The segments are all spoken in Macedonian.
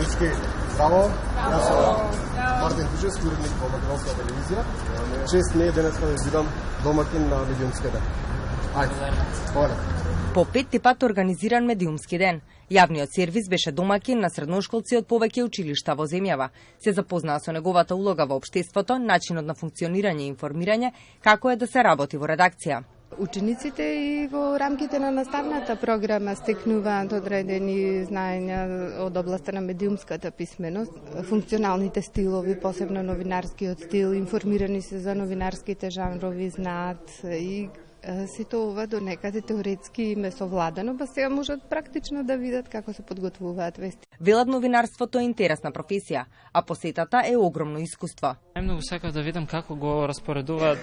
Дечки, здраво. Јас сум Мартин Тужевски, уредник во Македонска телевизија. Чест ми е денеска да бидам домакин на медиумски ден. Ајде, поле. По петти пат организиран медиумски ден. Јавниот сервис беше домакин на средношколци од повеќе училишта во земјава. Се запознаа со неговата улога во општеството, начинот на функционирање и информирање, како е да се работи во редакција. Учениците и во рамките на наставната програма стекнуваат одредени знаења од областа на медиумската писменост, функционалните стилови, посебно новинарскиот стил, информирани се за новинарските жанрови, знаат и сето ова до некаде теоретски им е совладано, па сега можат практично да видат како се подготвуваат вести. Велат новинарството е интересна професија, а посетата е огромно искуство. Најмногу сакав да видам како го распоредуваат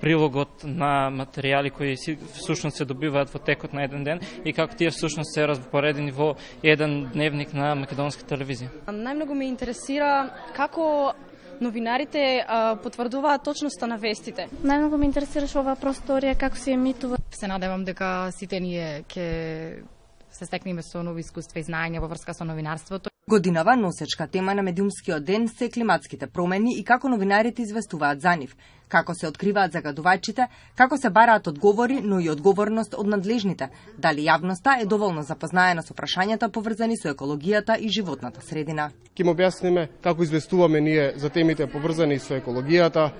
прилогот на материјали кои всушност се добиваат во текот на еден ден и како тие всушност се распоредени во еден дневник на македонска телевизија. Најмногу ме интересира како новинарите потврдуваат точноста на вестите. Најмногу ме интересираше оваа просторија, како се емитува. Се надевам дека сите ние ќе се стекнеме со нови искуства и знаења во врска со новинарството. Годинава носечка тема на медиумскиот ден се климатските промени и како новинарите известуваат за нив, како се откриваат загадувачите, како се бараат одговори, но и одговорност од надлежните, дали јавноста е доволно запознаена со прашањата поврзани со екологијата и животната средина. Ќе му објасниме како известуваме ние за темите поврзани со екологијата.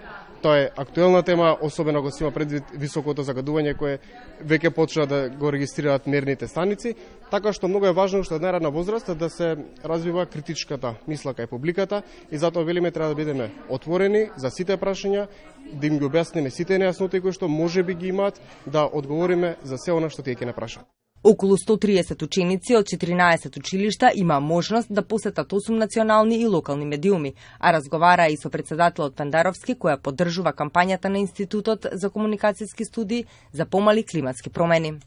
Тоа е актуелна тема, особено ако се има предвид високото загадување кое веќе почна да го регистрираат мерните станици, така што многу е важно што од најрана возраст да се развива критичката мисла кај публиката и затоа велиме треба да бидеме отворени за сите прашања, да им ги објасниме сите нејасноти кои што можеби ги имаат, да одговориме за се она што тие ќе не прашаат. Околу 130 ученици од 14 училишта има можност да посетат 8 национални и локални медиуми, а разговараа и со председателот Пендаровски, која поддржува кампањата на Институтот за комуникацијски студии за помали климатски промени.